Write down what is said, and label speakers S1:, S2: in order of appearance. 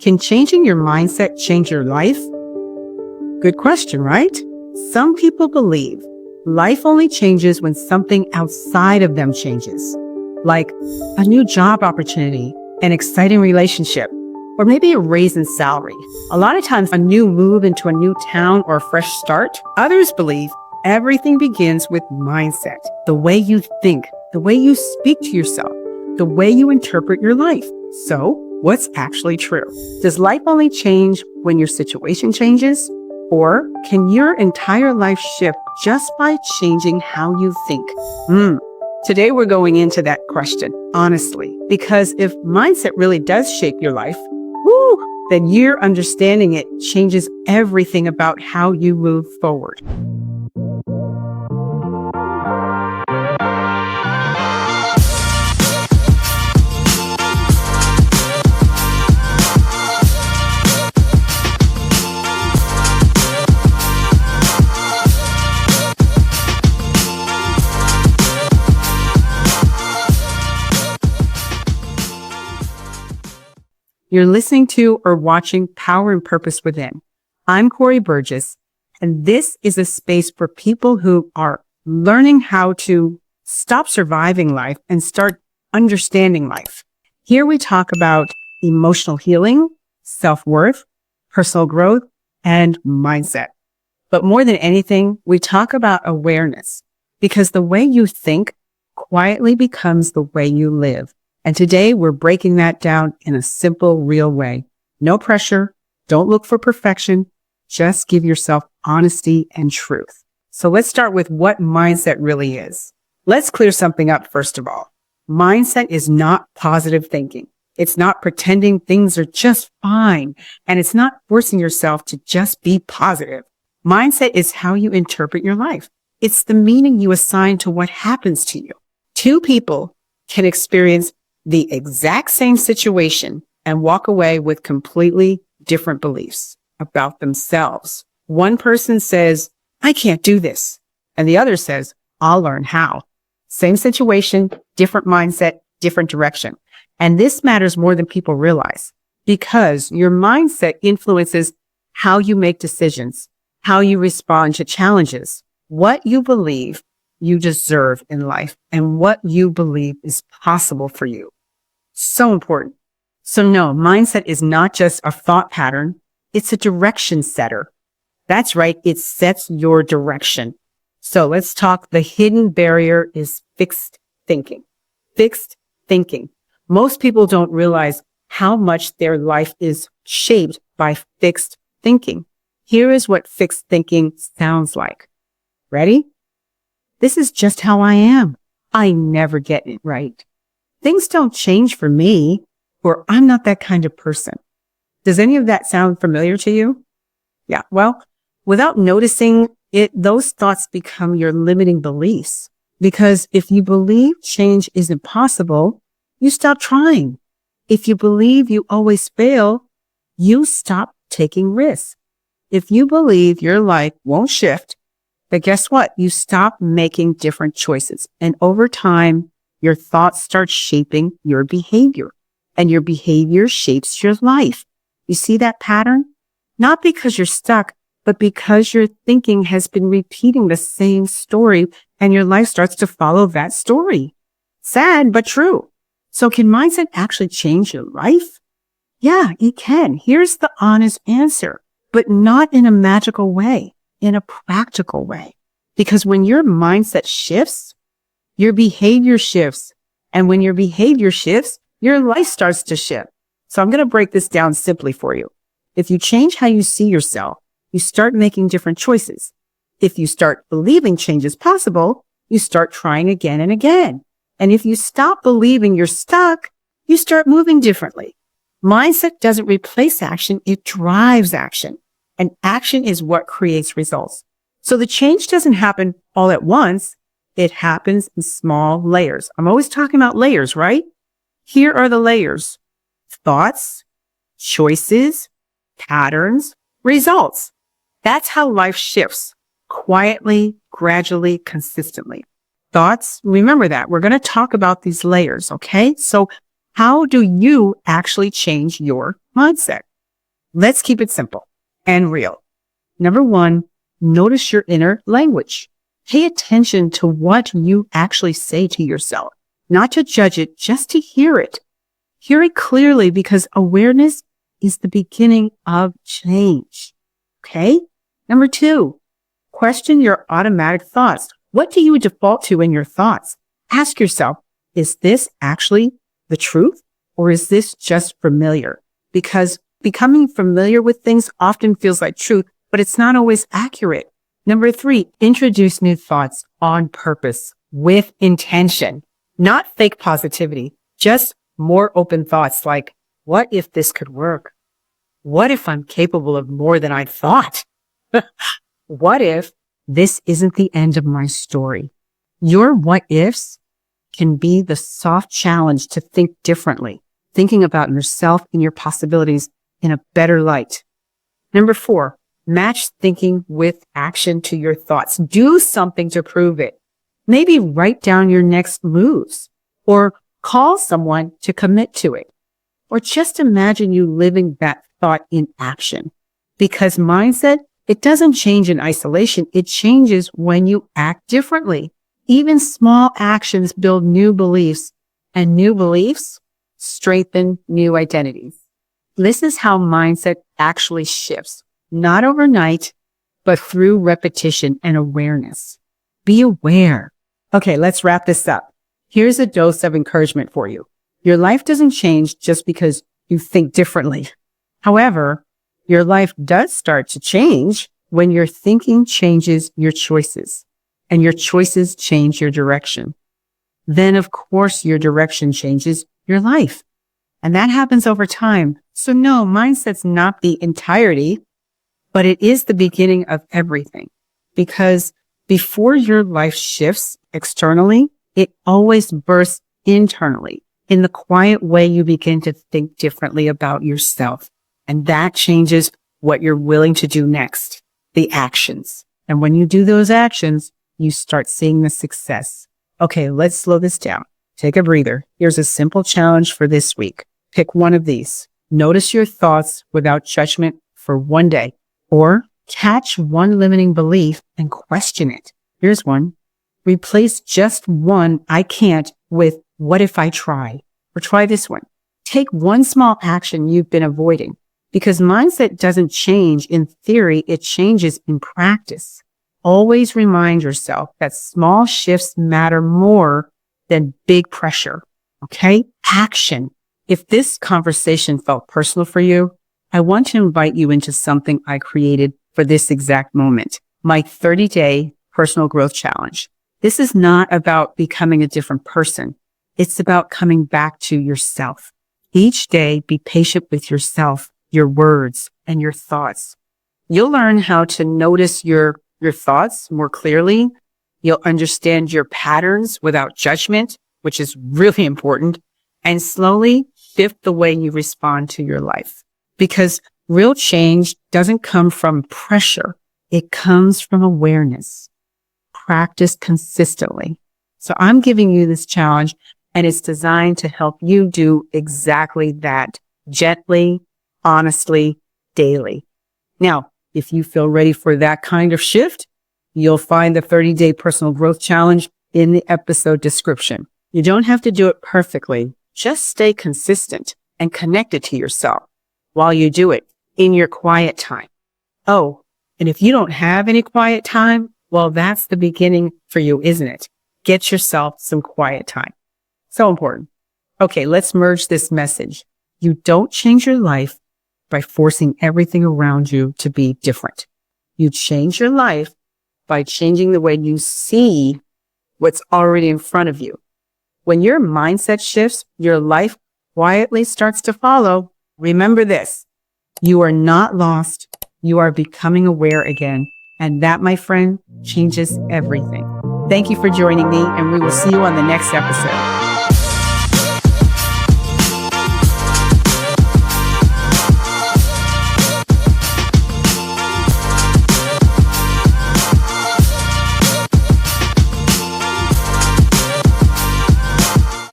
S1: Can changing your mindset change your life? Good question, right? Some people believe life only changes when something outside of them changes, like a new job opportunity, an exciting relationship, or maybe a raise in salary. A lot of times a new move into a new town or a fresh start. Others believe everything begins with mindset, the way you think, the way you speak to yourself, the way you interpret your life. So, what's actually true? Does life only change when your situation changes? Or can your entire life shift just by changing how you think? Today we're going into that question, honestly, because if mindset really does shape your life, then your understanding it changes everything about how you move forward. You're listening to or watching Power and Purpose Within. I'm Kori Burgess, and this is a space for people who are learning how to stop surviving life and start understanding life. Here we talk about emotional healing, self-worth, personal growth, and mindset. But more than anything, we talk about awareness, because the way you think quietly becomes the way you live. And today we're breaking that down in a simple, real way. No pressure. Don't look for perfection. Just give yourself honesty and truth. So let's start with what mindset really is. Let's clear something up first of all. Mindset is not positive thinking. It's not pretending things are just fine. And it's not forcing yourself to just be positive. Mindset is how you interpret your life. It's the meaning you assign to what happens to you. Two people can experience the exact same situation and walk away with completely different beliefs about themselves. One person says, I can't do this. And the other says, I'll learn how. Same situation, different mindset, different direction. And this matters more than people realize, because your mindset influences how you make decisions, how you respond to challenges, what you believe you deserve in life, and what you believe is possible for you. So important. So no, mindset is not just a thought pattern. It's a direction setter. That's right. It sets your direction. So let's talk. The hidden barrier is fixed thinking. Fixed thinking. Most people don't realize how much their life is shaped by fixed thinking. Here is what fixed thinking sounds like. Ready? This is just how I am. I never get it right. Things don't change for me, or I'm not that kind of person. Does any of that sound familiar to you? Yeah, well, without noticing it, those thoughts become your limiting beliefs. Because if you believe change isn't possible, you stop trying. If you believe you always fail, you stop taking risks. If you believe your life won't shift, then guess what? You stop making different choices. And over time, your thoughts start shaping your behavior, and your behavior shapes your life. You see that pattern? Not because you're stuck, but because your thinking has been repeating the same story, and your life starts to follow that story. Sad, but true. So can mindset actually change your life? Yeah, it can. Here's the honest answer, but not in a magical way, in a practical way. Because when your mindset shifts, your behavior shifts. And when your behavior shifts, your life starts to shift. So I'm going to break this down simply for you. If you change how you see yourself, you start making different choices. If you start believing change is possible, you start trying again and again. And if you stop believing you're stuck, you start moving differently. Mindset doesn't replace action, it drives action. And action is what creates results. So the change doesn't happen all at once. It happens in small layers. I'm always talking about layers, right? Here are the layers: thoughts, choices, patterns, results. That's how life shifts, quietly, gradually, consistently. Thoughts, remember that. We're going to talk about these layers, okay? So how do you actually change your mindset? Let's keep it simple and real. Number one, notice your inner language. Pay attention to what you actually say to yourself, not to judge it, just to hear it. Hear it clearly, because awareness is the beginning of change. Okay? Number two, question your automatic thoughts. What do you default to in your thoughts? Ask yourself, is this actually the truth, or is this just familiar? Because becoming familiar with things often feels like truth, but it's not always accurate. Number three, introduce new thoughts on purpose with intention, not fake positivity, just more open thoughts like, what if this could work? What if I'm capable of more than I thought? What if this isn't the end of my story? Your what ifs can be the soft challenge to think differently, thinking about yourself and your possibilities in a better light. Number four, match thinking with action to your thoughts. Do something to prove it. Maybe write down your next moves, or call someone to commit to it, or just imagine you living that thought in action. Because mindset, it doesn't change in isolation. It changes when you act differently. Even small actions build new beliefs, and new beliefs strengthen new identities. This is how mindset actually shifts, not overnight, but through repetition and awareness. Be aware. Okay, let's wrap this up. Here's a dose of encouragement for you. Your life doesn't change just because you think differently. However, your life does start to change when your thinking changes your choices, and your choices change your direction. Then, of course, your direction changes your life. And that happens over time. So no, mindset's not the entirety, but it is the beginning of everything. Because before your life shifts externally, it always bursts internally. In the quiet way, you begin to think differently about yourself. And that changes what you're willing to do next, the actions. And when you do those actions, you start seeing the success. Okay, let's slow this down. Take a breather. Here's a simple challenge for this week. Pick one of these. Notice your thoughts without judgment for one day, or catch one limiting belief and question it. Here's one. Replace just one "I can't" with "what if I try?" Or try this one. Take one small action you've been avoiding, because mindset doesn't change in theory, it changes in practice. Always remind yourself that small shifts matter more than big pressure. Okay? Action. If this conversation felt personal for you, I want to invite you into something I created for this exact moment, my 30-day personal growth challenge. This is not about becoming a different person. It's about coming back to yourself. Each day, be patient with yourself, your words, and your thoughts. You'll learn how to notice your thoughts more clearly. You'll understand your patterns without judgment, which is really important, and slowly shift the way you respond to your life. Because real change doesn't come from pressure. It comes from awareness. Practice consistently. So I'm giving you this challenge, and it's designed to help you do exactly that, gently, honestly, daily. Now, if you feel ready for that kind of shift, you'll find the 30-day personal growth challenge in the episode description. You don't have to do it perfectly. Just stay consistent and connected to yourself while you do it in your quiet time. Oh, and if you don't have any quiet time, well, that's the beginning for you, isn't it? Get yourself some quiet time. So important. Okay, let's merge this message. You don't change your life by forcing everything around you to be different. You change your life by changing the way you see what's already in front of you. When your mindset shifts, your life quietly starts to follow. Remember this, you are not lost. You are becoming aware again. And that, my friend, changes everything. Thank you for joining me, and we will see you on the next episode.